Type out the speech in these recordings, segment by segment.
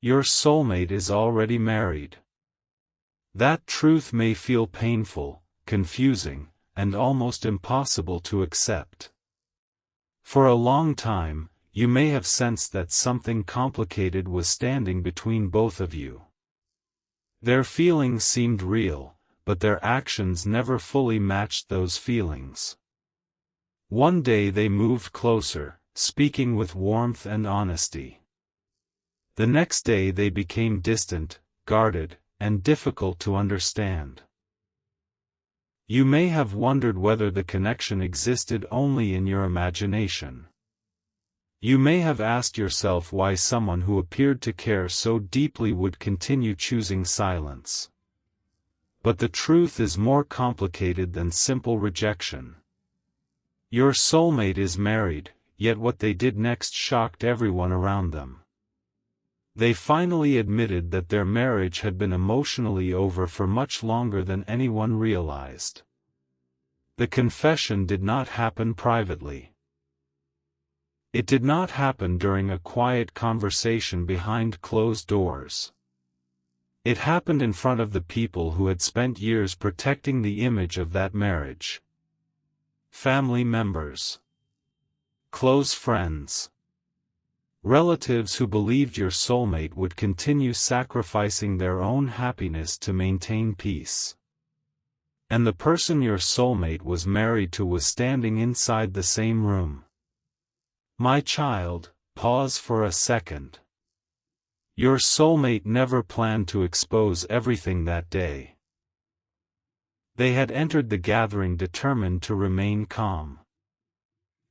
Your soulmate is already married. That truth may feel painful, confusing, and almost impossible to accept. For a long time, you may have sensed that something complicated was standing between both of you. Their feelings seemed real, but their actions never fully matched those feelings. One day they moved closer, speaking with warmth and honesty. The next day they became distant, guarded, and difficult to understand. You may have wondered whether the connection existed only in your imagination. You may have asked yourself why someone who appeared to care so deeply would continue choosing silence. But the truth is more complicated than simple rejection. Your soulmate is married, yet what they did next shocked everyone around them. They finally admitted that their marriage had been emotionally over for much longer than anyone realized. The confession did not happen privately. It did not happen during a quiet conversation behind closed doors. It happened in front of the people who had spent years protecting the image of that marriage. Family members. Close friends. Relatives who believed your soulmate would continue sacrificing their own happiness to maintain peace. And the person your soulmate was married to was standing inside the same room. My child, pause for a second. Your soulmate never planned to expose everything that day. They had entered the gathering determined to remain calm.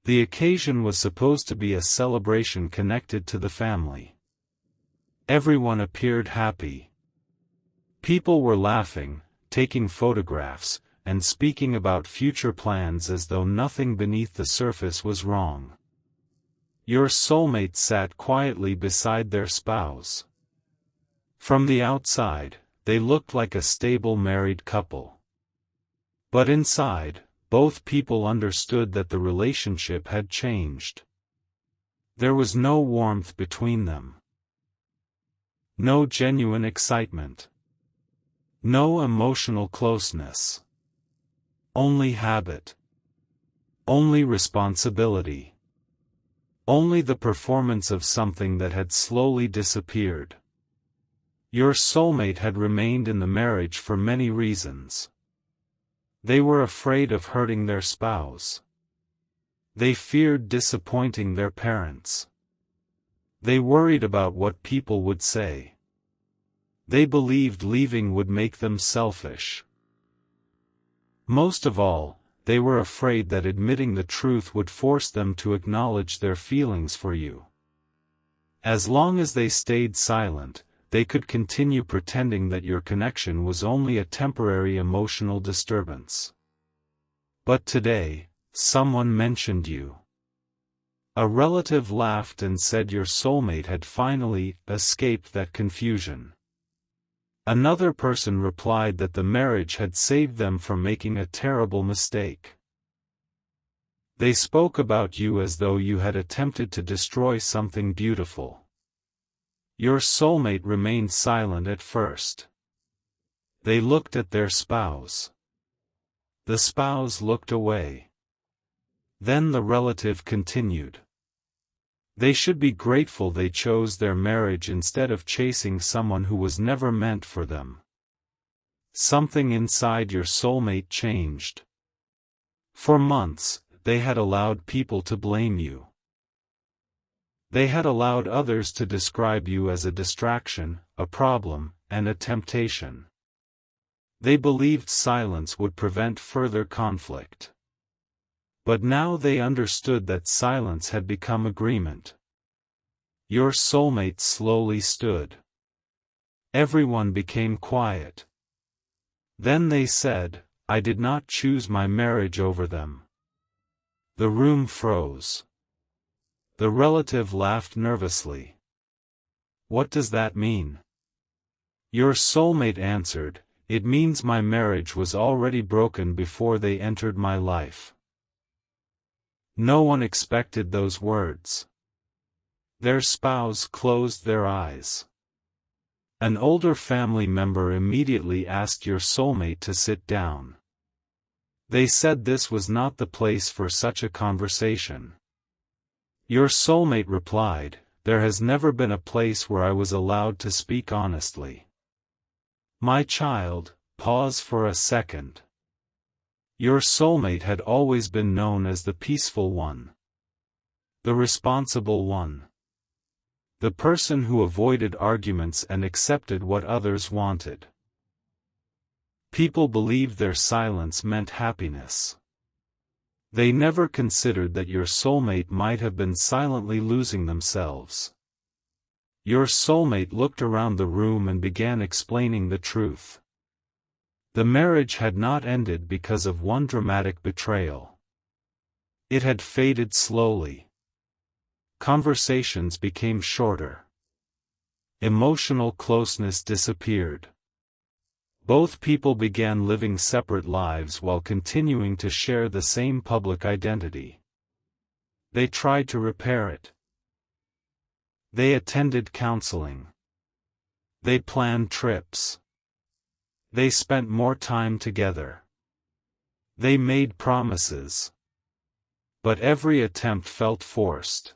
The occasion was supposed to be a celebration connected to the family. Everyone appeared happy. People were laughing, taking photographs, and speaking about future plans as though nothing beneath the surface was wrong. Your soulmate sat quietly beside their spouse. From the outside, they looked like a stable married couple. But inside, both people understood that the relationship had changed. There was no warmth between them. No genuine excitement. No emotional closeness. Only habit. Only responsibility. Only the performance of something that had slowly disappeared. Your soulmate had remained in the marriage for many reasons. They were afraid of hurting their spouse. They feared disappointing their parents. They worried about what people would say. They believed leaving would make them selfish. Most of all, they were afraid that admitting the truth would force them to acknowledge their feelings for you. As long as they stayed silent, they could continue pretending that your connection was only a temporary emotional disturbance. But today, someone mentioned you. A relative laughed and said your soulmate had finally escaped that confusion. Another person replied that the marriage had saved them from making a terrible mistake. They spoke about you as though you had attempted to destroy something beautiful. Your soulmate remained silent at first. They looked at their spouse. The spouse looked away. Then the relative continued. They should be grateful they chose their marriage instead of chasing someone who was never meant for them. Something inside your soulmate changed. For months, they had allowed people to blame you. They had allowed others to describe you as a distraction, a problem, and a temptation. They believed silence would prevent further conflict. But now they understood that silence had become agreement. Your soulmate slowly stood. Everyone became quiet. Then they said, "I did not choose my marriage over them." The room froze. The relative laughed nervously. "What does that mean?" Your soulmate answered, "It means my marriage was already broken before they entered my life." No one expected those words. Their spouse closed their eyes. An older family member immediately asked your soulmate to sit down. They said this was not the place for such a conversation. Your soulmate replied, "There has never been a place where I was allowed to speak honestly." My child, pause for a second. Your soulmate had always been known as the peaceful one, the responsible one, the person who avoided arguments and accepted what others wanted. People believed their silence meant happiness. They never considered that your soulmate might have been silently losing themselves. Your soulmate looked around the room and began explaining the truth. The marriage had not ended because of one dramatic betrayal. It had faded slowly. Conversations became shorter. Emotional closeness disappeared. Both people began living separate lives while continuing to share the same public identity. They tried to repair it. They attended counseling. They planned trips. They spent more time together. They made promises. But every attempt felt forced.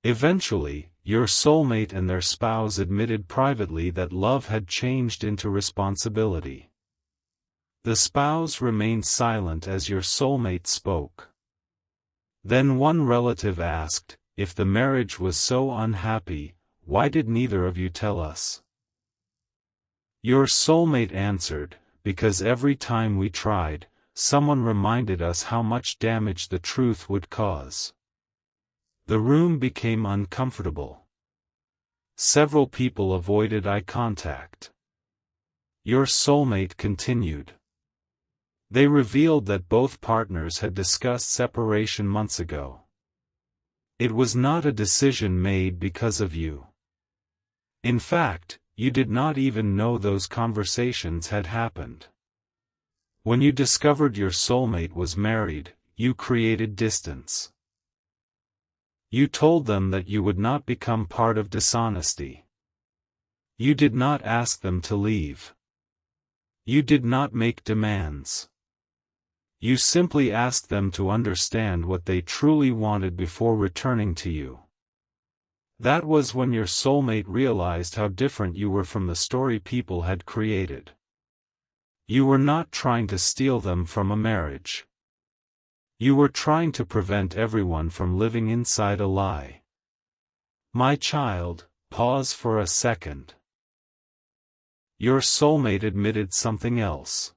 Eventually, your soulmate and their spouse admitted privately that love had changed into responsibility. The spouse remained silent as your soulmate spoke. Then one relative asked, "If the marriage was so unhappy, why did neither of you tell us?" Your soulmate answered, "Because every time we tried, someone reminded us how much damage the truth would cause." The room became uncomfortable. Several people avoided eye contact. Your soulmate continued. They revealed that both partners had discussed separation months ago. It was not a decision made because of you. In fact, you did not even know those conversations had happened. When you discovered your soulmate was married, you created distance. You told them that you would not become part of dishonesty. You did not ask them to leave. You did not make demands. You simply asked them to understand what they truly wanted before returning to you. That was when your soulmate realized how different you were from the story people had created. You were not trying to steal them from a marriage. You were trying to prevent everyone from living inside a lie. My child, pause for a second. Your soulmate admitted something else.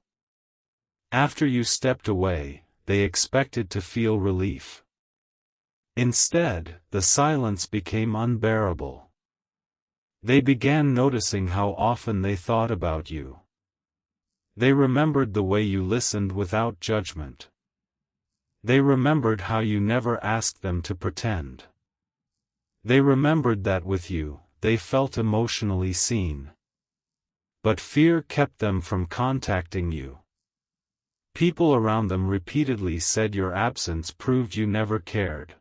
After you stepped away, they expected to feel relief. Instead, the silence became unbearable. They began noticing how often they thought about you. They remembered the way you listened without judgment. They remembered how you never asked them to pretend. They remembered that with you, they felt emotionally seen. But fear kept them from contacting you. People around them repeatedly said your absence proved you never cared.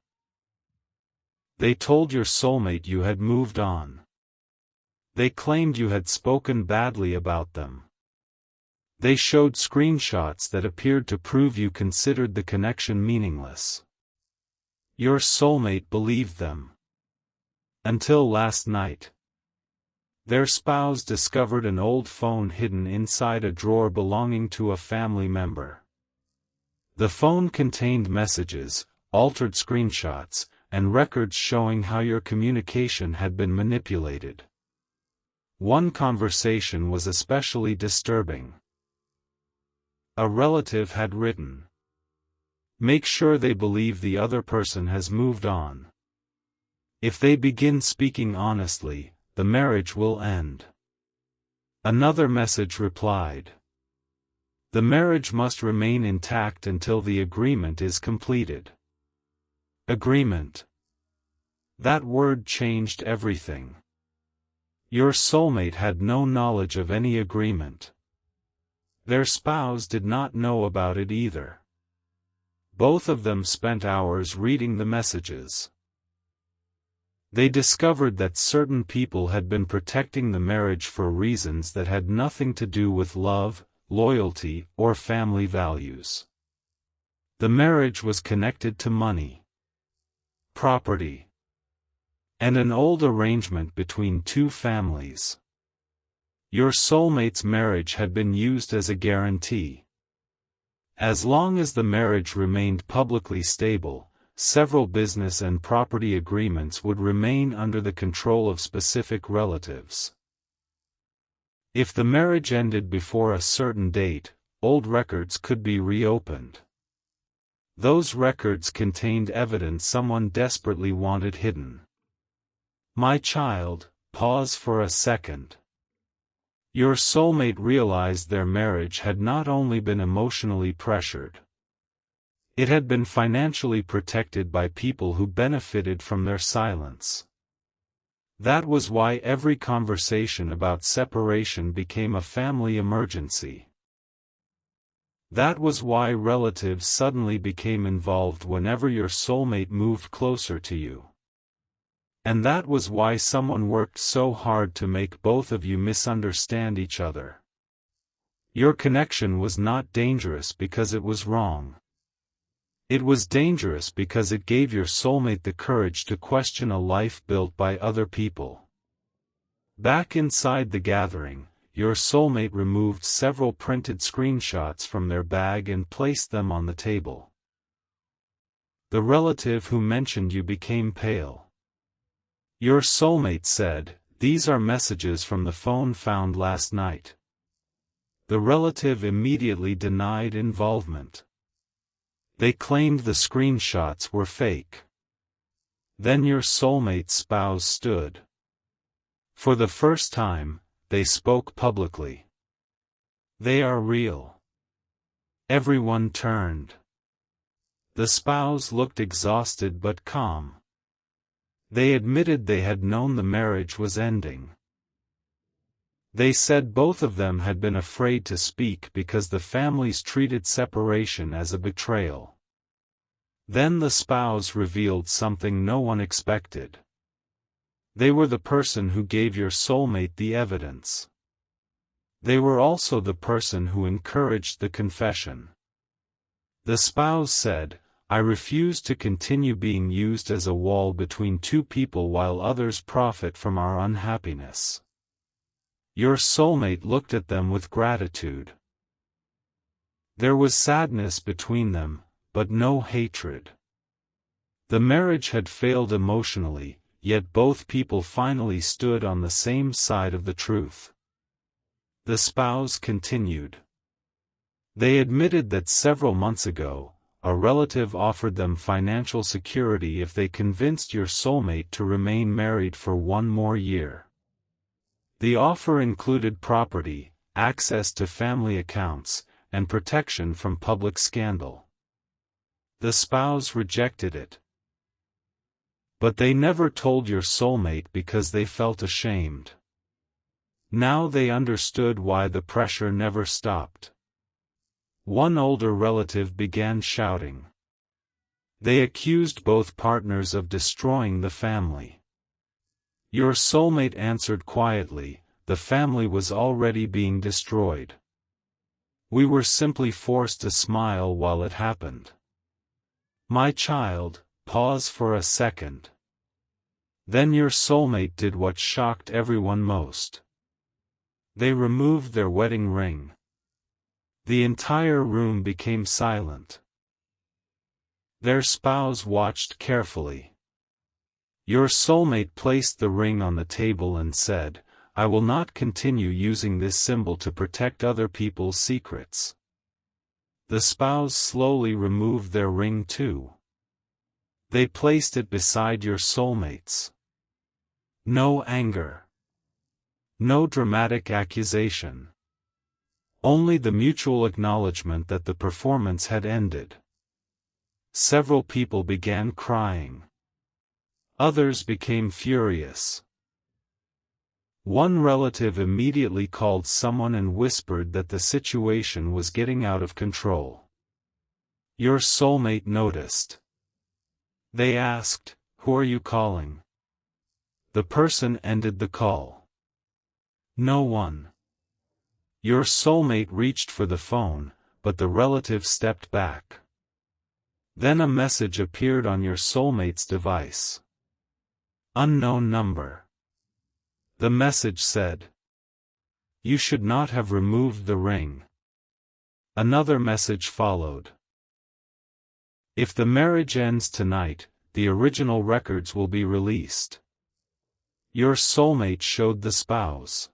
They told your soulmate you had moved on. They claimed you had spoken badly about them. They showed screenshots that appeared to prove you considered the connection meaningless. Your soulmate believed them. Until last night. Their spouse discovered an old phone hidden inside a drawer belonging to a family member. The phone contained messages, altered screenshots, and records showing how your communication had been manipulated. One conversation was especially disturbing. A relative had written, "Make sure they believe the other person has moved on. If they begin speaking honestly, the marriage will end." Another message replied, "The marriage must remain intact until the agreement is completed." Agreement. That word changed everything. Your soulmate had no knowledge of any agreement. Their spouse did not know about it either. Both of them spent hours reading the messages. They discovered that certain people had been protecting the marriage for reasons that had nothing to do with love, loyalty, or family values. The marriage was connected to money, property, and an old arrangement between two families. Your soulmate's marriage had been used as a guarantee. As long as the marriage remained publicly stable, several business and property agreements would remain under the control of specific relatives. If the marriage ended before a certain date, old records could be reopened. Those records contained evidence someone desperately wanted hidden. My child, pause for a second. Your soulmate realized their marriage had not only been emotionally pressured. It had been financially protected by people who benefited from their silence. That was why every conversation about separation became a family emergency. That was why relatives suddenly became involved whenever your soulmate moved closer to you. And that was why someone worked so hard to make both of you misunderstand each other. Your connection was not dangerous because it was wrong. It was dangerous because it gave your soulmate the courage to question a life built by other people. Back inside the gathering, your soulmate removed several printed screenshots from their bag and placed them on the table. The relative who mentioned you became pale. Your soulmate said, "These are messages from the phone found last night." The relative immediately denied involvement. They claimed the screenshots were fake. Then your soulmate's spouse stood. For the first time, they spoke publicly. They are real. Everyone turned. The spouse looked exhausted but calm. They admitted they had known the marriage was ending. They said both of them had been afraid to speak because the families treated separation as a betrayal. Then the spouse revealed something no one expected. They were the person who gave your soulmate the evidence. They were also the person who encouraged the confession. The spouse said, "I refuse to continue being used as a wall between two people while others profit from our unhappiness." Your soulmate looked at them with gratitude. There was sadness between them, but no hatred. The marriage had failed emotionally, yet both people finally stood on the same side of the truth. The spouse continued. They admitted that several months ago, a relative offered them financial security if they convinced your soulmate to remain married for one more year. The offer included property, access to family accounts, and protection from public scandal. The spouse rejected it. But they never told your soulmate because they felt ashamed. Now they understood why the pressure never stopped. One older relative began shouting. They accused both partners of destroying the family. Your soulmate answered quietly, "The family was already being destroyed. We were simply forced to smile while it happened." My child, pause for a second. Then your soulmate did what shocked everyone most. They removed their wedding ring. The entire room became silent. Their spouse watched carefully. Your soulmate placed the ring on the table and said, "I will not continue using this symbol to protect other people's secrets." The spouse slowly removed their ring too. They placed it beside your soulmate's. No anger. No dramatic accusation. Only the mutual acknowledgement that the performance had ended. Several people began crying. Others became furious. One relative immediately called someone and whispered that the situation was getting out of control. Your soulmate noticed. They asked, "Who are you calling?" The person ended the call. No one. Your soulmate reached for the phone, but the relative stepped back. Then a message appeared on your soulmate's device. Unknown number. The message said, "You should not have removed the ring." Another message followed. "If the marriage ends tonight, the original records will be released." Your soulmate showed the spouse.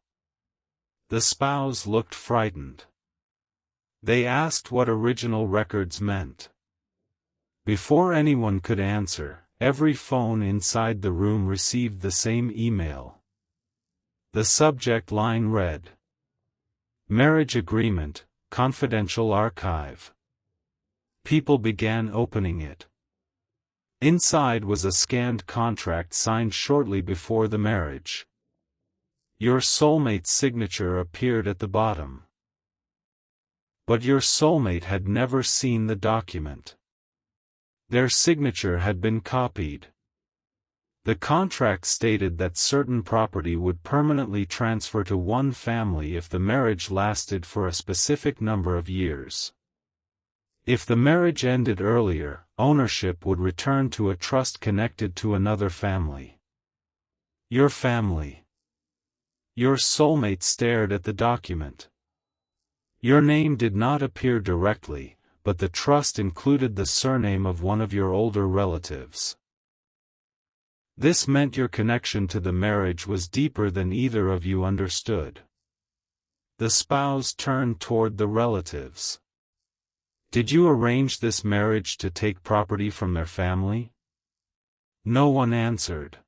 The spouse looked frightened. They asked what original records meant. Before anyone could answer, every phone inside the room received the same email. The subject line read, "Marriage Agreement, Confidential Archive." People began opening it. Inside was a scanned contract signed shortly before the marriage. Your soulmate's signature appeared at the bottom. But your soulmate had never seen the document. Their signature had been copied. The contract stated that certain property would permanently transfer to one family if the marriage lasted for a specific number of years. If the marriage ended earlier, ownership would return to a trust connected to another family. Your family. Your soulmate stared at the document. Your name did not appear directly, but the trust included the surname of one of your older relatives. This meant your connection to the marriage was deeper than either of you understood. The spouse turned toward the relatives. "Did you arrange this marriage to take property from their family?" No one answered.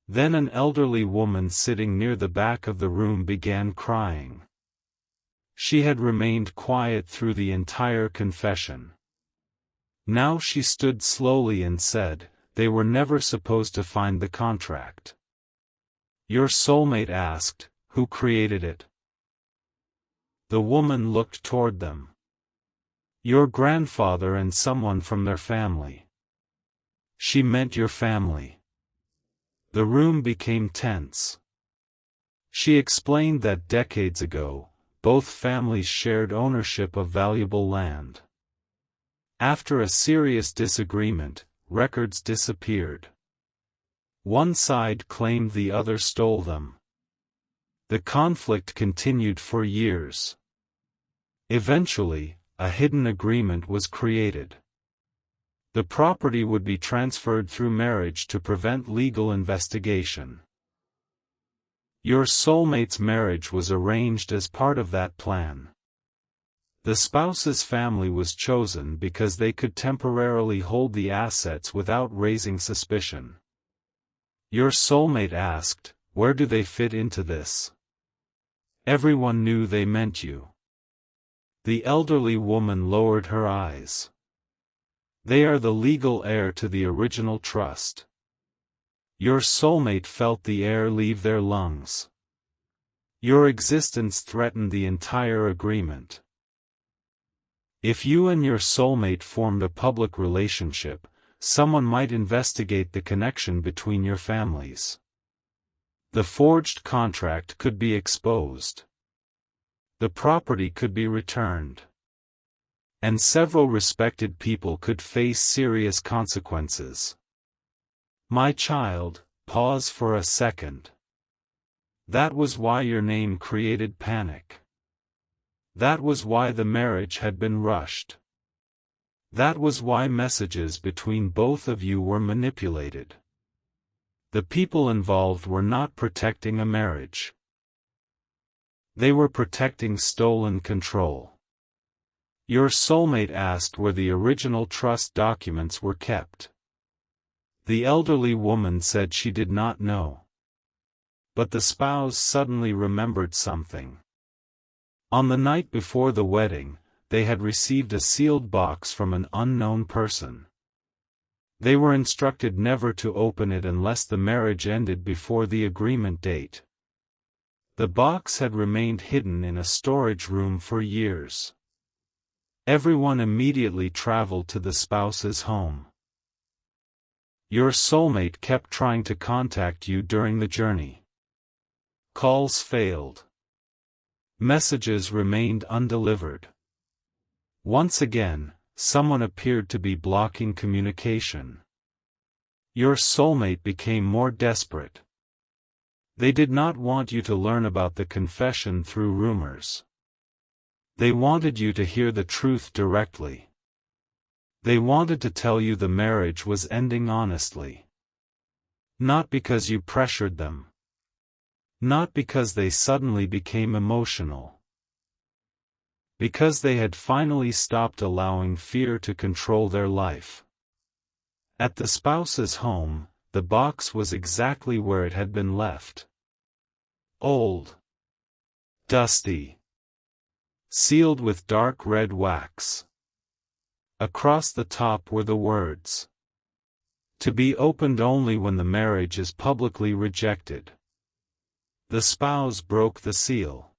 Then an elderly woman sitting near the back of the room began crying. She had remained quiet through the entire confession. Now she stood slowly and said, "They were never supposed to find the contract." Your soulmate asked, "Who created it?" The woman looked toward them. "Your grandfather and someone from their family." She meant your family. The room became tense. She explained that decades ago, both families shared ownership of valuable land. After a serious disagreement, records disappeared. One side claimed the other stole them. The conflict continued for years. Eventually, a hidden agreement was created. The property would be transferred through marriage to prevent legal investigation. Your soulmate's marriage was arranged as part of that plan. The spouse's family was chosen because they could temporarily hold the assets without raising suspicion. Your soulmate asked, "Where do they fit into this?" Everyone knew they meant you. The elderly woman lowered her eyes. "They are the legal heir to the original trust." Your soulmate felt the air leave their lungs. Your existence threatened the entire agreement. If you and your soulmate formed a public relationship, someone might investigate the connection between your families. The forged contract could be exposed. The property could be returned. And several respected people could face serious consequences. My child, pause for a second. That was why your name created panic. That was why the marriage had been rushed. That was why messages between both of you were manipulated. The people involved were not protecting a marriage. They were protecting stolen control. Your soulmate asked where the original trust documents were kept. The elderly woman said she did not know. But the spouse suddenly remembered something. On the night before the wedding, they had received a sealed box from an unknown person. They were instructed never to open it unless the marriage ended before the agreement date. The box had remained hidden in a storage room for years. Everyone immediately traveled to the spouse's home. Your soulmate kept trying to contact you during the journey. Calls failed. Messages remained undelivered. Once again, someone appeared to be blocking communication. Your soulmate became more desperate. They did not want you to learn about the confession through rumors. They wanted you to hear the truth directly. They wanted to tell you the marriage was ending honestly. Not because you pressured them. Not because they suddenly became emotional. Because they had finally stopped allowing fear to control their life. At the spouse's home, the box was exactly where it had been left. Old. Dusty. Sealed with dark red wax. Across the top were the words, "To be opened only when the marriage is publicly rejected." The spouse broke the seal.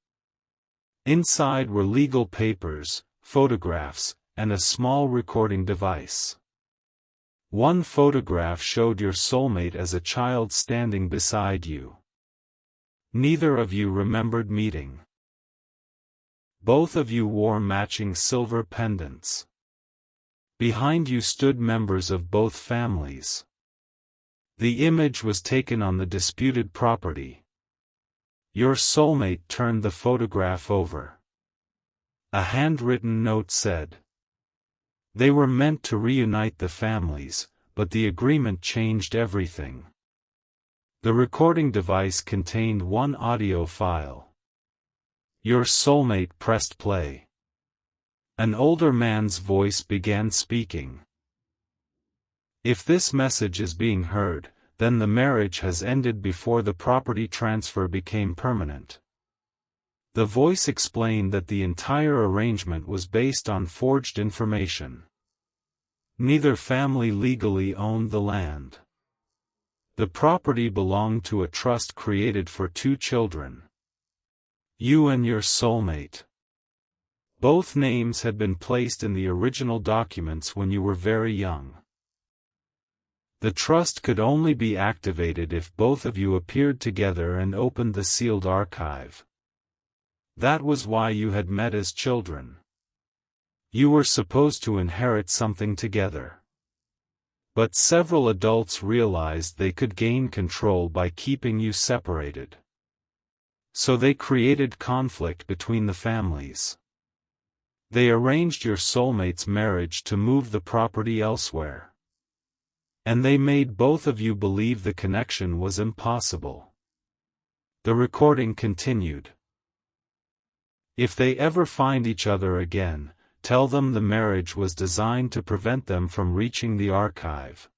Inside were legal papers, photographs, and a small recording device. One photograph showed your soulmate as a child standing beside you. Neither of you remembered meeting. Both of you wore matching silver pendants. Behind you stood members of both families. The image was taken on the disputed property. Your soulmate turned the photograph over. A handwritten note said, "They were meant to reunite the families, but the agreement changed everything." The recording device contained one audio file. Your soulmate pressed play. An older man's voice began speaking. "If this message is being heard, then the marriage has ended before the property transfer became permanent." The voice explained that the entire arrangement was based on forged information. Neither family legally owned the land. The property belonged to a trust created for 2 children. You and your soulmate. Both names had been placed in the original documents when you were very young. The trust could only be activated if both of you appeared together and opened the sealed archive. That was why you had met as children. You were supposed to inherit something together. But several adults realized they could gain control by keeping you separated. So they created conflict between the families. They arranged your soulmate's marriage to move the property elsewhere. And they made both of you believe the connection was impossible. The recording continued. If they ever find each other again, tell them the marriage was designed to prevent them from reaching the archive.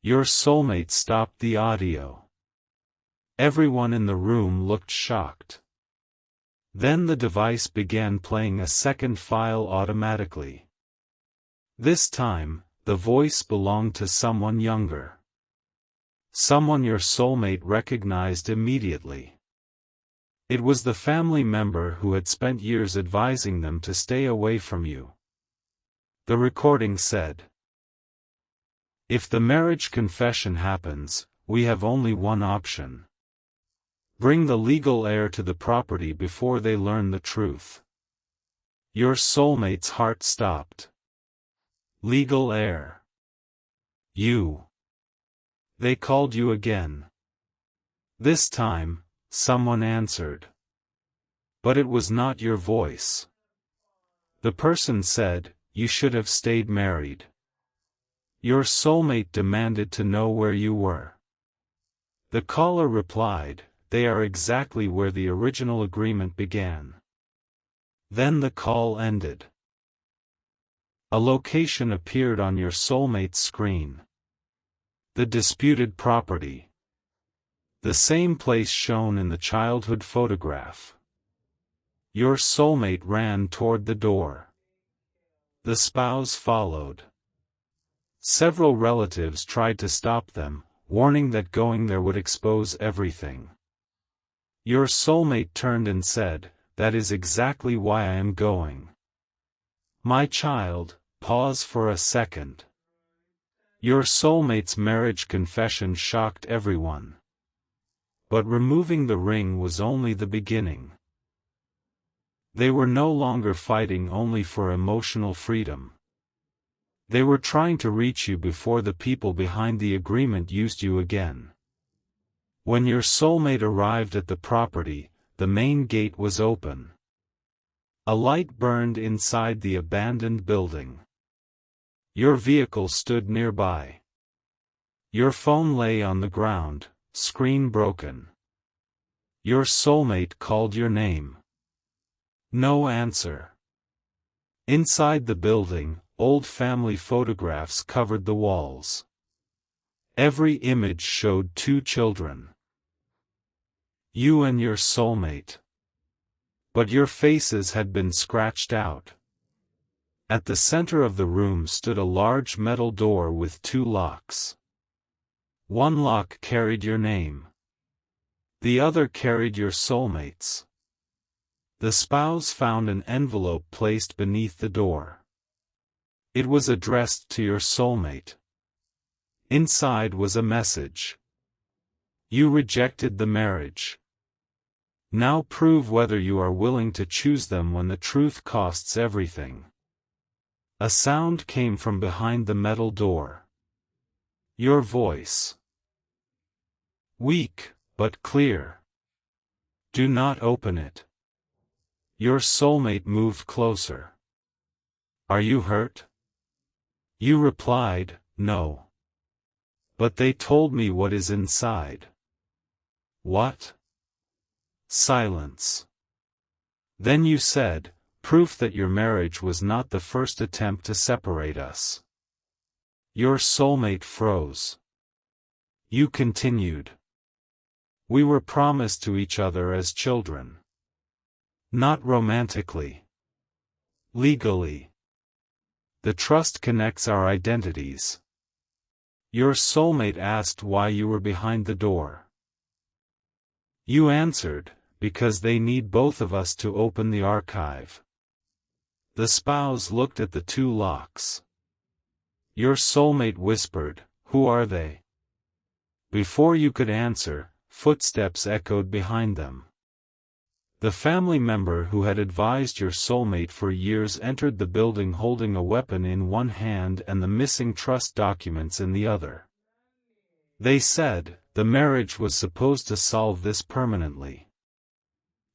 Your soulmate stopped the audio. Everyone in the room looked shocked. Then the device began playing a second file automatically. This time, the voice belonged to someone younger. Someone your soulmate recognized immediately. It was the family member who had spent years advising them to stay away from you. The recording said, "If the marriage confession happens, we have only one option. Bring the legal heir to the property before they learn the truth." Your soulmate's heart stopped. Legal heir. You. They called you again. This time, someone answered. But it was not your voice. The person said, "You should have stayed married." Your soulmate demanded to know where you were. The caller replied, "They are exactly where the original agreement began." Then the call ended. A location appeared on your soulmate's screen. The disputed property. The same place shown in the childhood photograph. Your soulmate ran toward the door. The spouse followed. Several relatives tried to stop them, warning that going there would expose everything. Your soulmate turned and said, "That is exactly why I am going." My child, pause for a second. Your soulmate's marriage confession shocked everyone. But removing the ring was only the beginning. They were no longer fighting only for emotional freedom. They were trying to reach you before the people behind the agreement used you again. When your soulmate arrived at the property, the main gate was open. A light burned inside the abandoned building. Your vehicle stood nearby. Your phone lay on the ground, screen broken. Your soulmate called your name. No answer. Inside the building, old family photographs covered the walls. Every image showed two children. You and your soulmate. But your faces had been scratched out. At the center of the room stood a large metal door with two locks. One lock carried your name. The other carried your soulmate's. The spouse found an envelope placed beneath the door. It was addressed to your soulmate. Inside was a message. You rejected the marriage. Now prove whether you are willing to choose them when the truth costs everything. A sound came from behind the metal door. Your voice. Weak, but clear. Do not open it. Your soulmate moved closer. Are you hurt? You replied, no. But they told me what is inside. What? Silence. Then you said, proof that your marriage was not the first attempt to separate us. Your soulmate froze. You continued. We were promised to each other as children. Not romantically. Legally. The trust connects our identities. Your soulmate asked why you were behind the door. You answered, because they need both of us to open the archive. The spouse looked at the two locks. Your soulmate whispered, who are they? Before you could answer, footsteps echoed behind them. The family member who had advised your soulmate for years entered the building holding a weapon in one hand and the missing trust documents in the other. They said, the marriage was supposed to solve this permanently.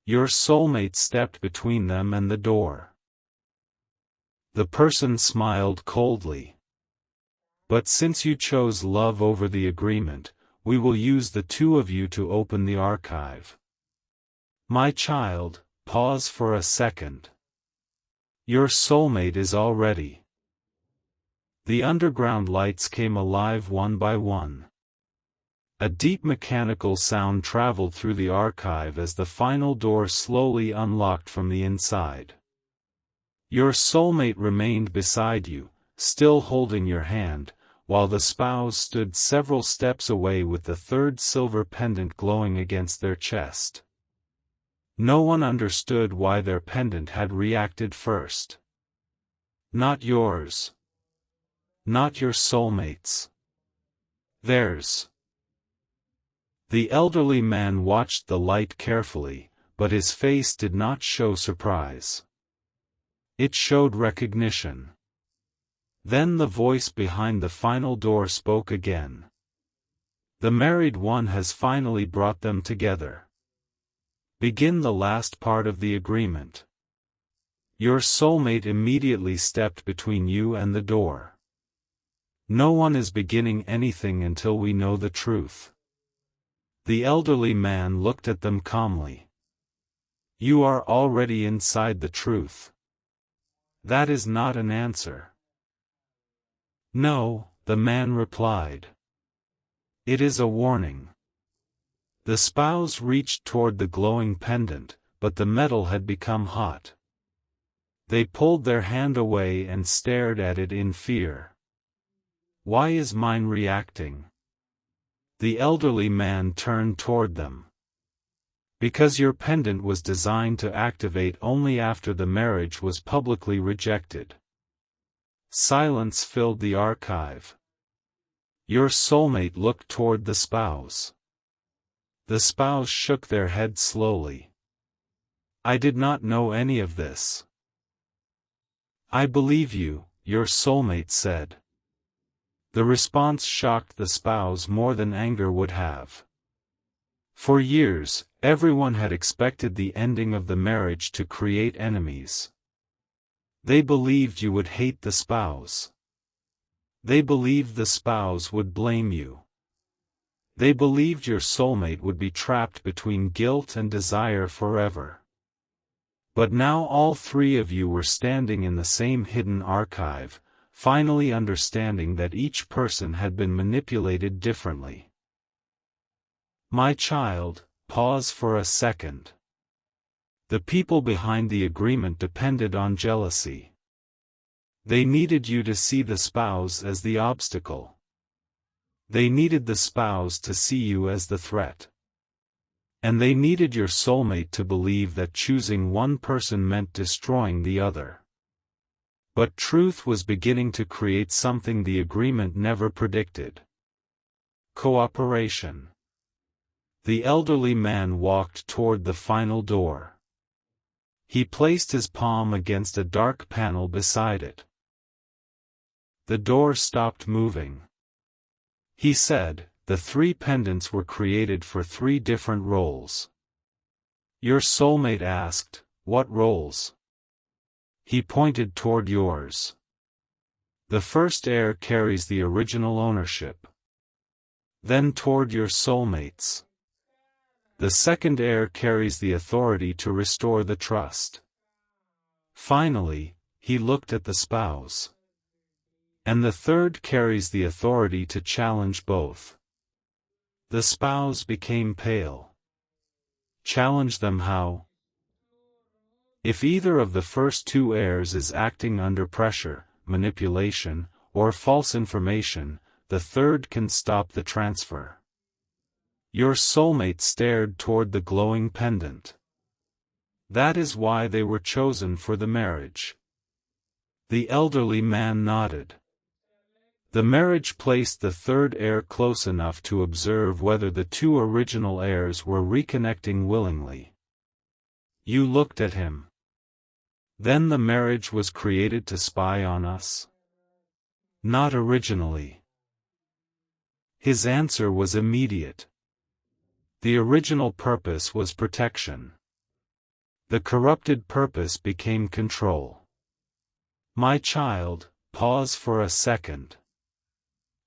Your soulmate stepped between them and the door. The person smiled coldly. But since you chose love over the agreement, we will use the two of you to open the archive. My child, pause for a second. Your soulmate is all ready. The underground lights came alive one by one. A deep mechanical sound traveled through the archive as the final door slowly unlocked from the inside. Your soulmate remained beside you, still holding your hand, while the spouse stood several steps away with the third silver pendant glowing against their chest. No one understood why their pendant had reacted first. Not yours. Not your soulmate's. Theirs. The elderly man watched the light carefully, but his face did not show surprise. It showed recognition. Then the voice behind the final door spoke again. The married one has finally brought them together. Begin the last part of the agreement. Your soulmate immediately stepped between you and the door. No one is beginning anything until we know the truth. The elderly man looked at them calmly. You are already inside the truth. That is not an answer. No, the man replied. It is a warning. The spouse reached toward the glowing pendant, but the metal had become hot. They pulled their hand away and stared at it in fear. Why is mine reacting? The elderly man turned toward them. Because your pendant was designed to activate only after the marriage was publicly rejected. Silence filled the archive. Your soulmate looked toward the spouse. The spouse shook their head slowly. I did not know any of this. I believe you, your soulmate said. The response shocked the spouse more than anger would have. For years, everyone had expected the ending of the marriage to create enemies. They believed you would hate the spouse. They believed the spouse would blame you. They believed your soulmate would be trapped between guilt and desire forever. But now all three of you were standing in the same hidden archive, finally understanding that each person had been manipulated differently. My child, pause for a second. The people behind the agreement depended on jealousy. They needed you to see the spouse as the obstacle. They needed the spouse to see you as the threat. And they needed your soulmate to believe that choosing one person meant destroying the other. But truth was beginning to create something the agreement never predicted. Cooperation. The elderly man walked toward the final door. He placed his palm against a dark panel beside it. The door stopped moving. He said, the three pendants were created for three different roles. Your soulmate asked, what roles? He pointed toward yours. The first heir carries the original ownership. Then toward your soulmates. The second heir carries the authority to restore the trust. Finally, he looked at the spouse. And the third carries the authority to challenge both. The spouse became pale. Challenge them how? If either of the first two heirs is acting under pressure, manipulation, or false information, the third can stop the transfer. Your soulmate stared toward the glowing pendant. That is why they were chosen for the marriage. The elderly man nodded. The marriage placed the third heir close enough to observe whether the two original heirs were reconnecting willingly. You looked at him. Then the marriage was created to spy on us? Not originally. His answer was immediate. The original purpose was protection. The corrupted purpose became control. My child, pause for a second.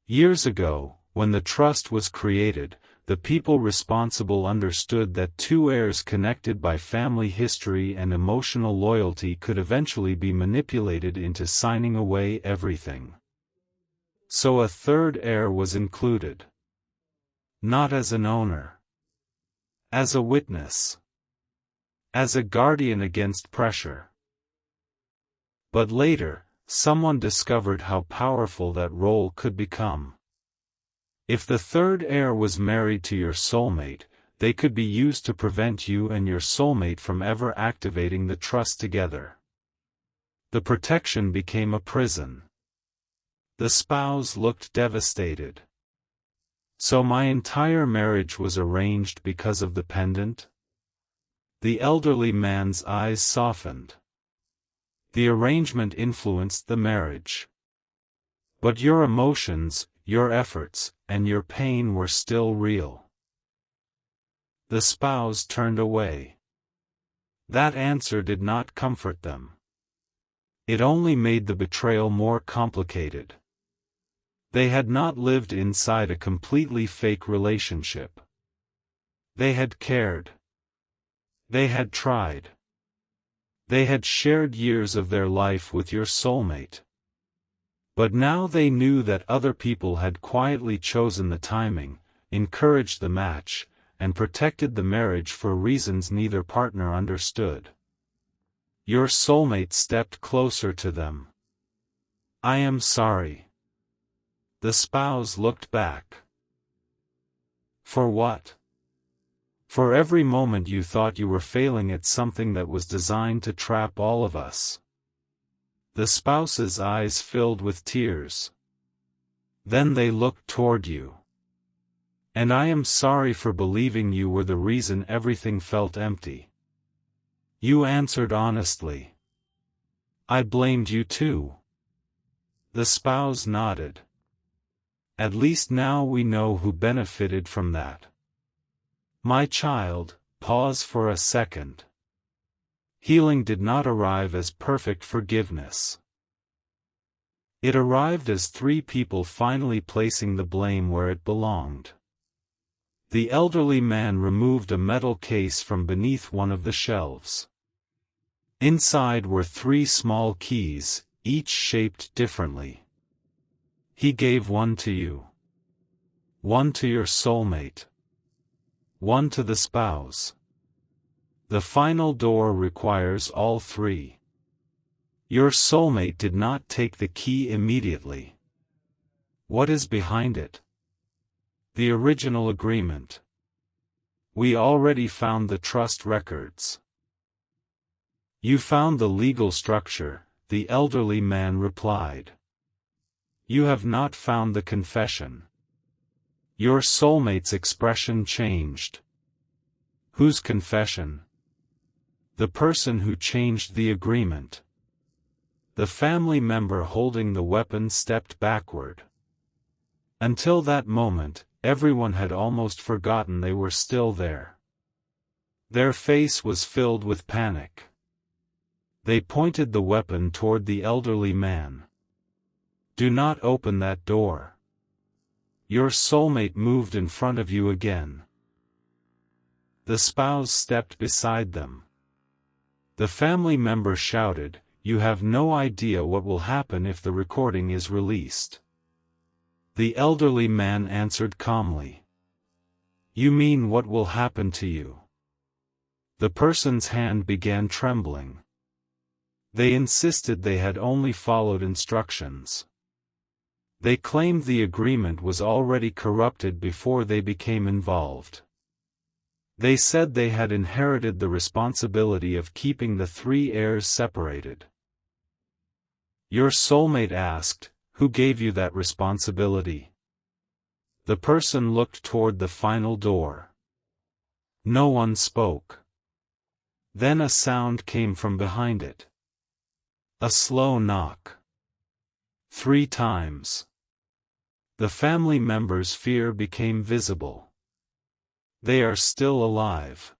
Years ago, when the trust was created, the people responsible understood that two heirs connected by family history and emotional loyalty could eventually be manipulated into signing away everything. So a third heir was included. Not as an owner. As a witness. As a guardian against pressure. But later, someone discovered how powerful that role could become. If the third heir was married to your soulmate, they could be used to prevent you and your soulmate from ever activating the trust together. The protection became a prison. The spouse looked devastated. So my entire marriage was arranged because of the pendant? The elderly man's eyes softened. The arrangement influenced the marriage. But your emotions, your efforts, and your pain were still real. The spouse turned away. That answer did not comfort them. It only made the betrayal more complicated. They had not lived inside a completely fake relationship. They had cared. They had tried. They had shared years of their life with your soulmate. But now they knew that other people had quietly chosen the timing, encouraged the match, and protected the marriage for reasons neither partner understood. Your soulmate stepped closer to them. I am sorry. The spouse looked back. For what? For every moment you thought you were failing at something that was designed to trap all of us. The spouse's eyes filled with tears. Then they looked toward you. And I am sorry for believing you were the reason everything felt empty. You answered honestly. I blamed you too. The spouse nodded. At least now we know who benefited from that. My child, pause for a second. Healing did not arrive as perfect forgiveness. It arrived as three people finally placing the blame where it belonged. The elderly man removed a metal case from beneath one of the shelves. Inside were three small keys, each shaped differently. He gave one to you. One to your soulmate. One to the spouse. The final door requires all three. Your soulmate did not take the key immediately. What is behind it? The original agreement. We already found the trust records. You found the legal structure, the elderly man replied. You have not found the confession. Your soulmate's expression changed. Whose confession? The person who changed the agreement. The family member holding the weapon stepped backward. Until that moment, everyone had almost forgotten they were still there. Their face was filled with panic. They pointed the weapon toward the elderly man. Do not open that door. Your soulmate moved in front of you again. The spouse stepped beside them. The family member shouted, You have no idea what will happen if the recording is released. The elderly man answered calmly. You mean what will happen to you? The person's hand began trembling. They insisted they had only followed instructions. They claimed the agreement was already corrupted before they became involved. They said they had inherited the responsibility of keeping the three heirs separated. Your soulmate asked, Who gave you that responsibility? The person looked toward the final door. No one spoke. Then a sound came from behind it. A slow knock. 3 times. The family member's fear became visible. They are still alive.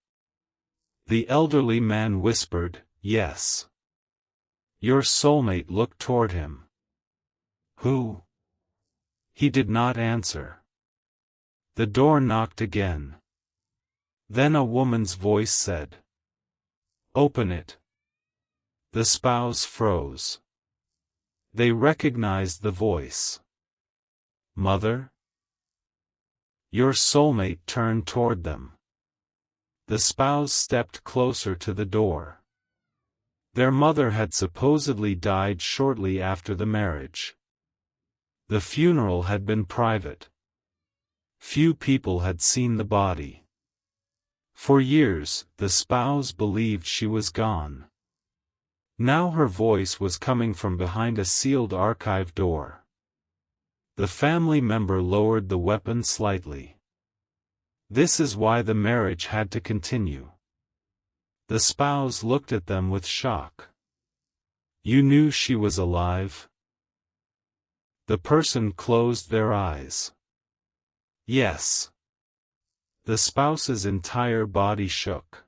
The elderly man whispered, Yes. Your soulmate looked toward him. Who? He did not answer. The door knocked again. Then a woman's voice said, Open it. The spouse froze. They recognized the voice. Mother? Your soulmate turned toward them. The spouse stepped closer to the door. Their mother had supposedly died shortly after the marriage. The funeral had been private. Few people had seen the body. For years, the spouse believed she was gone. Now her voice was coming from behind a sealed archive door. The family member lowered the weapon slightly. This is why the marriage had to continue. The spouse looked at them with shock. You knew she was alive? The person closed their eyes. Yes. The spouse's entire body shook.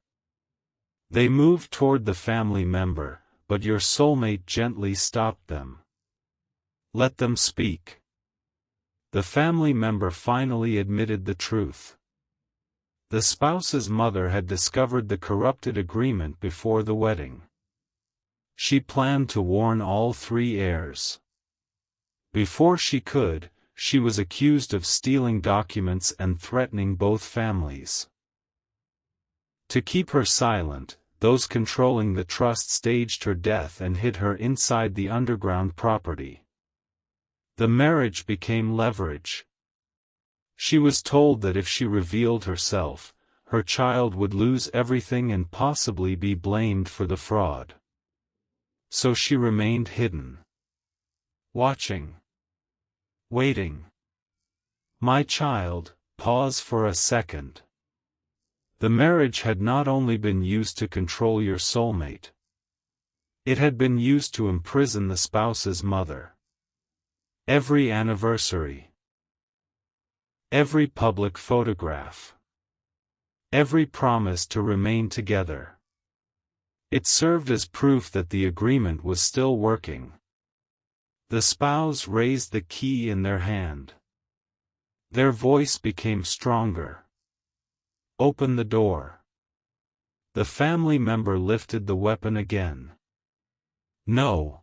They moved toward the family member, but your soulmate gently stopped them. Let them speak. The family member finally admitted the truth. The spouse's mother had discovered the corrupted agreement before the wedding. She planned to warn all 3 heirs. Before she could, she was accused of stealing documents and threatening both families. To keep her silent, those controlling the trust staged her death and hid her inside the underground property. The marriage became leverage. She was told that if she revealed herself, her child would lose everything and possibly be blamed for the fraud. So she remained hidden. Watching. Waiting. My child, pause for a second. The marriage had not only been used to control your soulmate. It had been used to imprison the spouse's mother. Every anniversary. Every public photograph. Every promise to remain together. It served as proof that the agreement was still working. The spouse raised the key in their hand. Their voice became stronger. Open the door. The family member lifted the weapon again. No.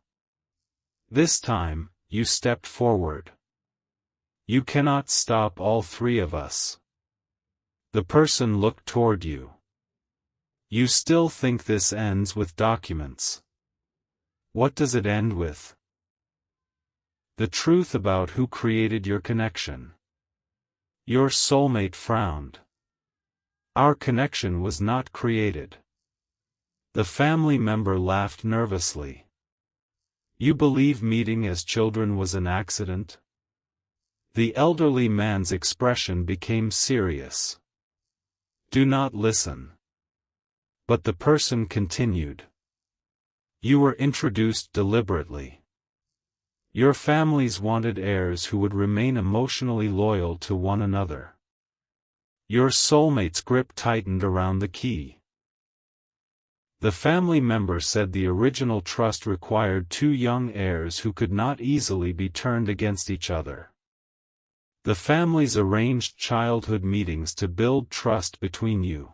This time, you stepped forward. You cannot stop all three of us. The person looked toward you. You still think this ends with documents. What does it end with? The truth about who created your connection. Your soulmate frowned. Our connection was not created. The family member laughed nervously. You believe meeting as children was an accident? The elderly man's expression became serious. Do not listen. But the person continued. You were introduced deliberately. Your families wanted heirs who would remain emotionally loyal to one another. Your soulmate's grip tightened around the key. The family member said the original trust required two young heirs who could not easily be turned against each other. The families arranged childhood meetings to build trust between you.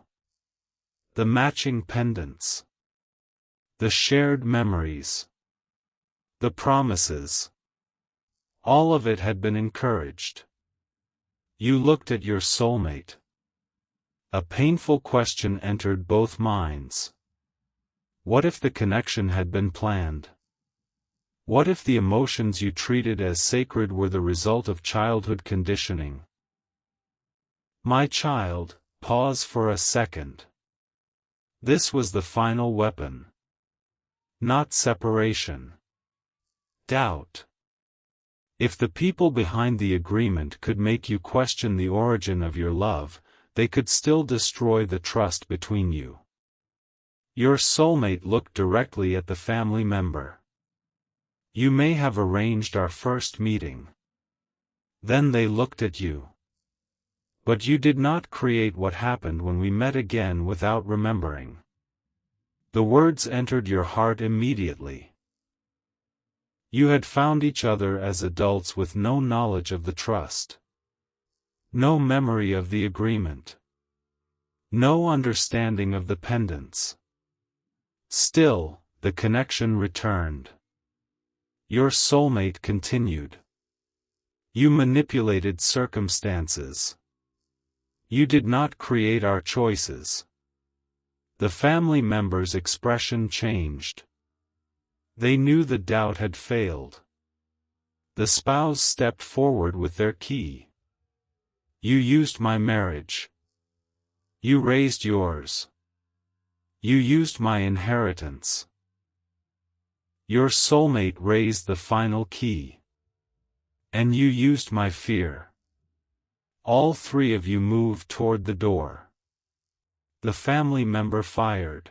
The matching pendants. The shared memories. The promises. All of it had been encouraged. You looked at your soulmate. A painful question entered both minds. What if the connection had been planned? What if the emotions you treated as sacred were the result of childhood conditioning? My child, pause for a second. This was the final weapon. Not separation. Doubt. If the people behind the agreement could make you question the origin of your love, they could still destroy the trust between you. Your soulmate looked directly at the family member. You may have arranged our first meeting. Then they looked at you. But you did not create what happened when we met again without remembering. The words entered your heart immediately. You had found each other as adults with no knowledge of the trust. No memory of the agreement. No understanding of the pendants. Still, the connection returned. Your soulmate continued. You manipulated circumstances. You did not create our choices. The family member's expression changed. They knew the doubt had failed. The spouse stepped forward with their key. You used my marriage. You raised yours. You used my inheritance. Your soulmate raised the final key. And you used my fear. All three of you moved toward the door. The family member fired.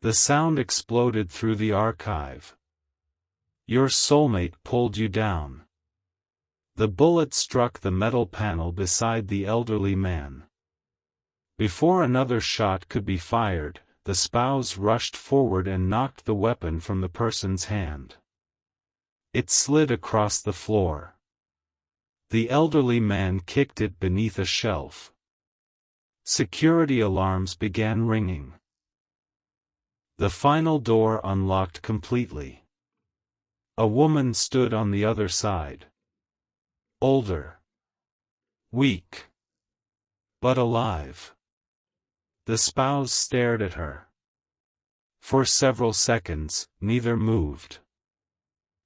The sound exploded through the archive. Your soulmate pulled you down. The bullet struck the metal panel beside the elderly man. Before another shot could be fired, the spouse rushed forward and knocked the weapon from the person's hand. It slid across the floor. The elderly man kicked it beneath a shelf. Security alarms began ringing. The final door unlocked completely. A woman stood on the other side. Older. Weak. But alive. The spouse stared at her. For several seconds, neither moved.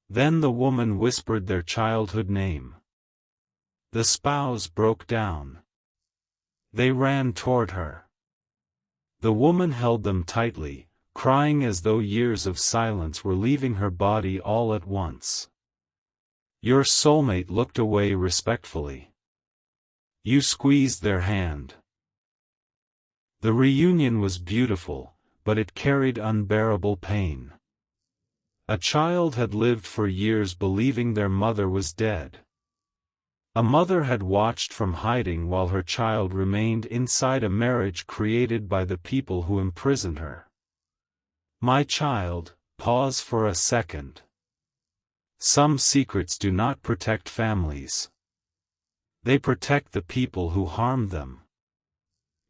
Then the woman whispered their childhood name. The spouse broke down. They ran toward her. The woman held them tightly, crying as though years of silence were leaving her body all at once. Your soulmate looked away respectfully. You squeezed their hand. The reunion was beautiful, but it carried unbearable pain. A child had lived for years believing their mother was dead. A mother had watched from hiding while her child remained inside a marriage created by the people who imprisoned her. My child, pause for a second. Some secrets do not protect families. They protect the people who harmed them.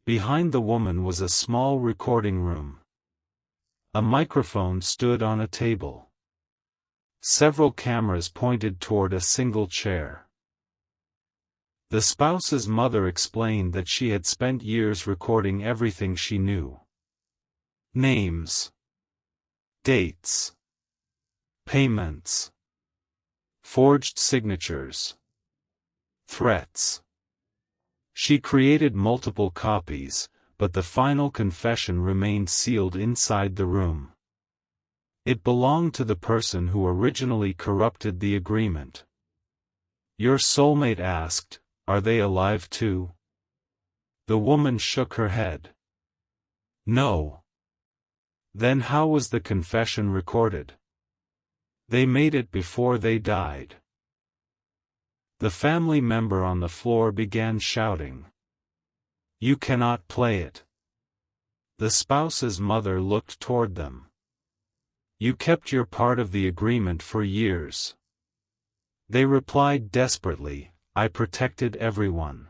Behind the woman was a small recording room. A microphone stood on a table. Several cameras pointed toward a single chair. The spouse's mother explained that she had spent years recording everything she knew. Names, dates, payments, forged signatures, threats. She created multiple copies, but the final confession remained sealed inside the room. It belonged to the person who originally corrupted the agreement. Your soulmate asked, "Are they alive too?" The woman shook her head. No. Then how was the confession recorded? They made it before they died. The family member on the floor began shouting. You cannot play it. The spouse's mother looked toward them. You kept your part of the agreement for years. They replied desperately, I protected everyone.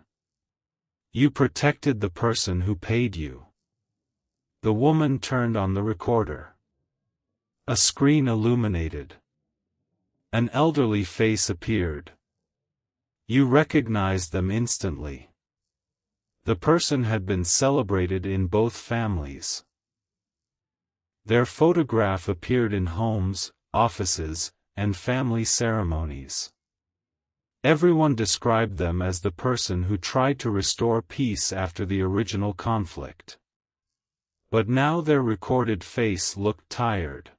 You protected the person who paid you. The woman turned on the recorder. A screen illuminated. An elderly face appeared. You recognized them instantly. The person had been celebrated in both families. Their photograph appeared in homes, offices, and family ceremonies. Everyone described them as the person who tried to restore peace after the original conflict. But now their recorded face looked tired.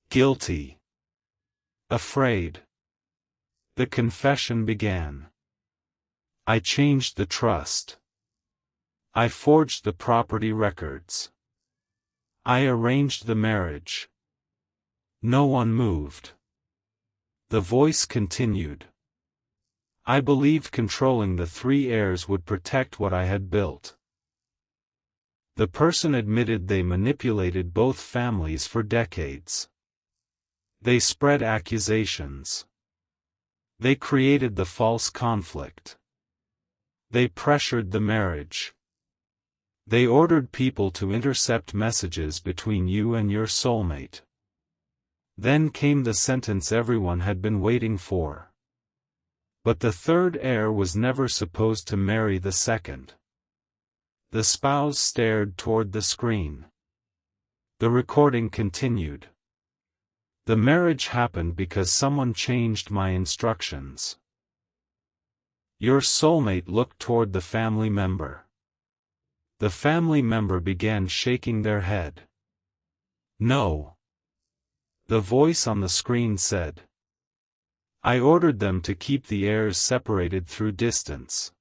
Guilty. Afraid. The confession began. I changed the trust. I forged the property records. I arranged the marriage. No one moved. The voice continued. I believed controlling the three heirs would protect what I had built. The person admitted they manipulated both families for decades. They spread accusations. They created the false conflict. They pressured the marriage. They ordered people to intercept messages between you and your soulmate. Then came the sentence everyone had been waiting for. But the third heir was never supposed to marry the second. The spouse stared toward the screen. The recording continued. The marriage happened because someone changed my instructions. Your soulmate looked toward the family member. The family member began shaking their head. No. The voice on the screen said. I ordered them to keep the heirs separated through distance.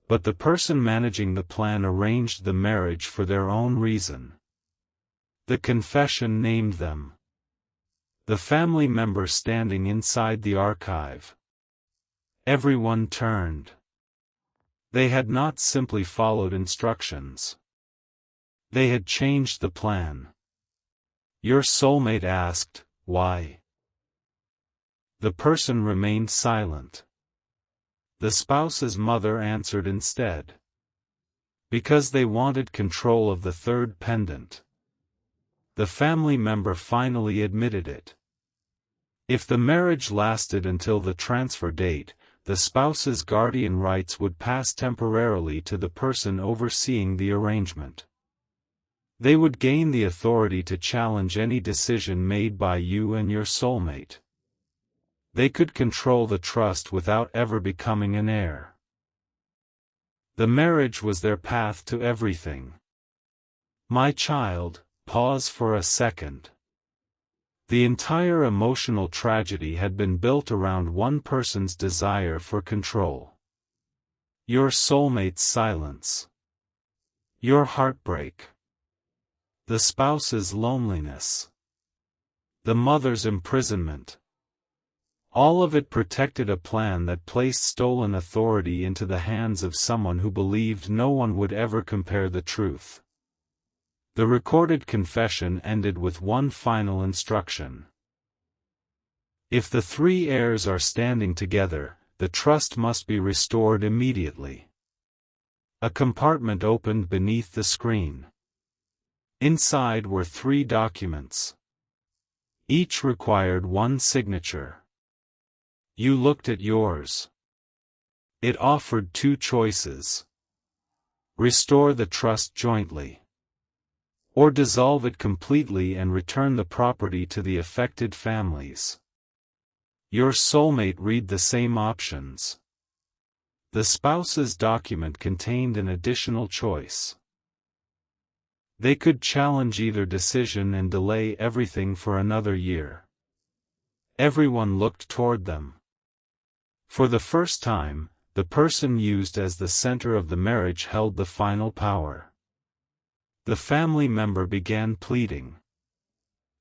But the person managing the plan arranged the marriage for their own reason. The confession named them. The family member standing inside the archive. Everyone turned. They had not simply followed instructions. They had changed the plan. Your soulmate asked, why? The person remained silent. The spouse's mother answered instead. Because they wanted control of the third pendant. The family member finally admitted it. If the marriage lasted until the transfer date, the spouse's guardian rights would pass temporarily to the person overseeing the arrangement. They would gain the authority to challenge any decision made by you and your soulmate. They could control the trust without ever becoming an heir. The marriage was their path to everything. My child, pause for a second. The entire emotional tragedy had been built around one person's desire for control. Your soulmate's silence. Your heartbreak. The spouse's loneliness. The mother's imprisonment. All of it protected a plan that placed stolen authority into the hands of someone who believed no one would ever compare the truth. The recorded confession ended with one final instruction. If the three heirs are standing together, the trust must be restored immediately. A compartment opened beneath the screen. Inside were 3 documents. Each required one signature. You looked at yours. It offered 2 choices. Restore the trust jointly. Or dissolve it completely and return the property to the affected families. Your soulmate read the same options. The spouse's document contained an additional choice. They could challenge either decision and delay everything for another year. Everyone looked toward them. For the first time, the person used as the center of the marriage held the final power. The family member began pleading.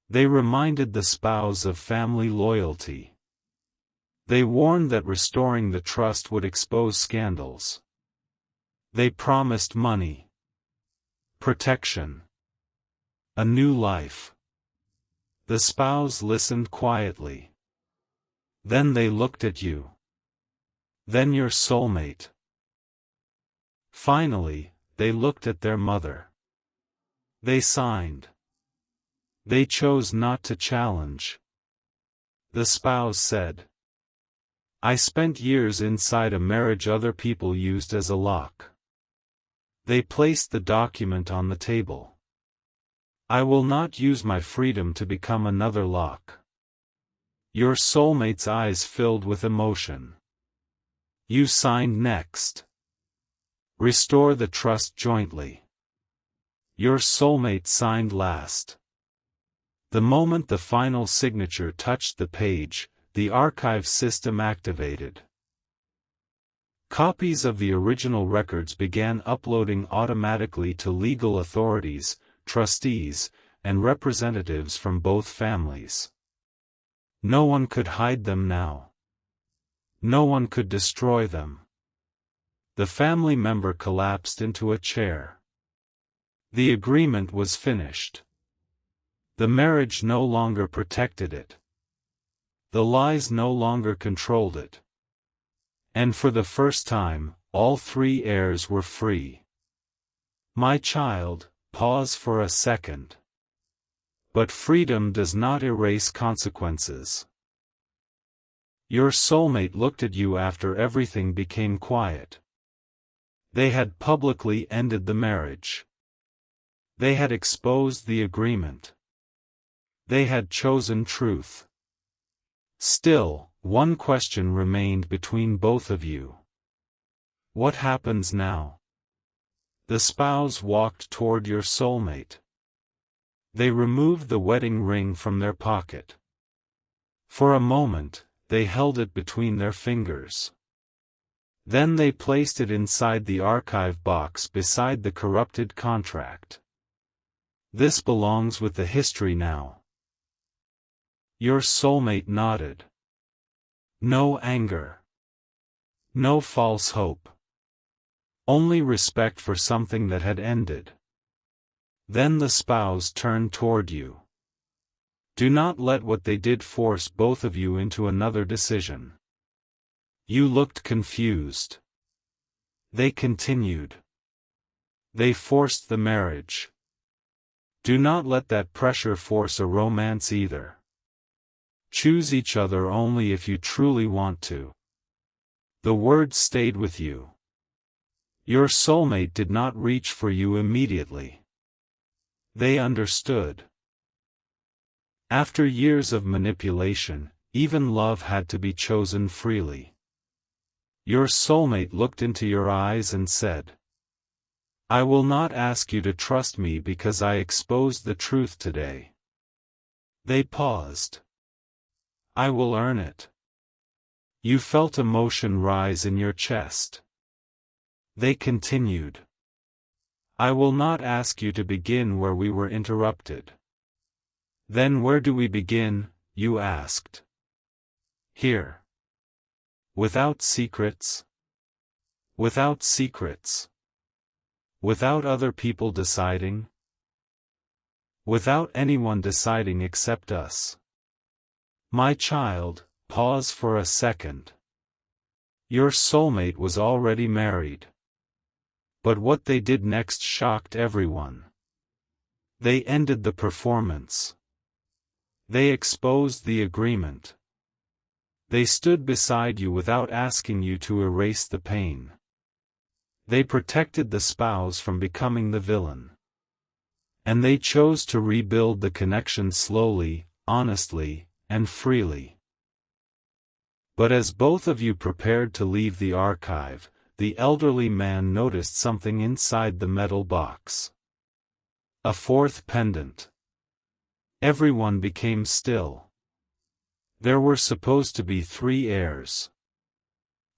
They reminded the spouse of family loyalty. They warned that restoring the trust would expose scandals. They promised money, protection, a new life. The spouse listened quietly. Then they looked at you. Then your soulmate. Finally, they looked at their mother. They signed. They chose not to challenge. The spouse said, "I spent years inside a marriage other people used as a lock." They placed the document on the table. "I will not use my freedom to become another lock." Your soulmate's eyes filled with emotion. You signed next. Restore the trust jointly. Your soulmate signed last. The moment the final signature touched the page, the archive system activated. Copies of the original records began uploading automatically to legal authorities, trustees, and representatives from both families. No one could hide them now. No one could destroy them. The family member collapsed into a chair. The agreement was finished. The marriage no longer protected it. The lies no longer controlled it. And for the first time, all 3 heirs were free. My child, pause for a second. But freedom does not erase consequences. Your soulmate looked at you after everything became quiet. They had publicly ended the marriage. They had exposed the agreement. They had chosen truth. Still, one question remained between both of you. What happens now? The spouse walked toward your soulmate. They removed the wedding ring from their pocket. For a moment, they held it between their fingers. Then they placed it inside the archive box beside the corrupted contract. This belongs with the history now. Your soulmate nodded. No anger. No false hope. Only respect for something that had ended. Then the spouse turned toward you. Do not let what they did force both of you into another decision. You looked confused. They continued. They forced the marriage. Do not let that pressure force a romance either. Choose each other only if you truly want to. The words stayed with you. Your soulmate did not reach for you immediately. They understood. After years of manipulation, even love had to be chosen freely. Your soulmate looked into your eyes and said, "I will not ask you to trust me because I exposed the truth today. They paused. I will earn it. You felt emotion rise in your chest. They continued. I will not ask you to begin where we were interrupted. Then where do we begin, you asked. Here. Without secrets. Without secrets. Without other people deciding. Without anyone deciding except us. My child, pause for a second. Your soulmate was already married. But what they did next shocked everyone. They ended the performance. They exposed the agreement. They stood beside you without asking you to erase the pain. They protected the spouse from becoming the villain. And they chose to rebuild the connection slowly, honestly, and freely. But as both of you prepared to leave the archive, the elderly man noticed something inside the metal box. A fourth pendant. Everyone became still. There were supposed to be 3 heirs.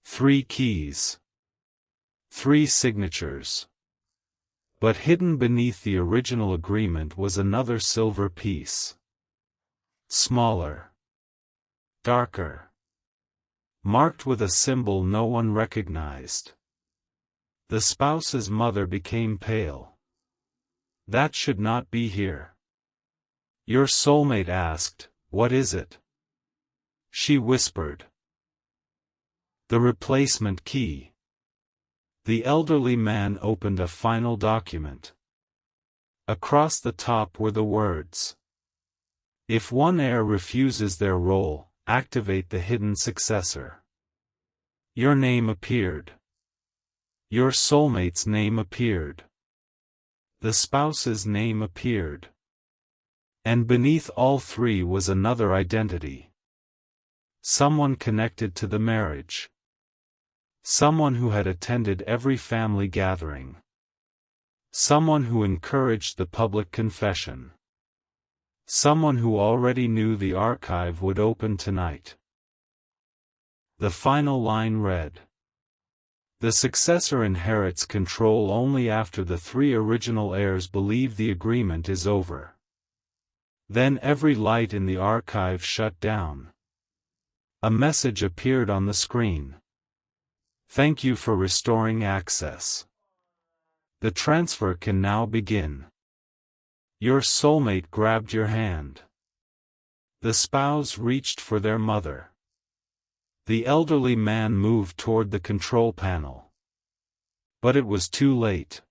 3 keys. 3 signatures. But hidden beneath the original agreement was another silver piece. Smaller. Darker. Marked with a symbol no one recognized. The spouse's mother became pale. That should not be here. Your soulmate asked, what is it? She whispered. The replacement key. The elderly man opened a final document. Across the top were the words. If one heir refuses their role, activate the hidden successor. Your name appeared. Your soulmate's name appeared. The spouse's name appeared. And beneath all 3 was another identity. Someone connected to the marriage. Someone who had attended every family gathering. Someone who encouraged the public confession. Someone who already knew the archive would open tonight. The final line read. The successor inherits control only after the 3 original heirs believe the agreement is over. Then every light in the archive shut down. A message appeared on the screen. Thank you for restoring access. The transfer can now begin. Your soulmate grabbed your hand. The spouse reached for their mother. The elderly man moved toward the control panel. But it was too late.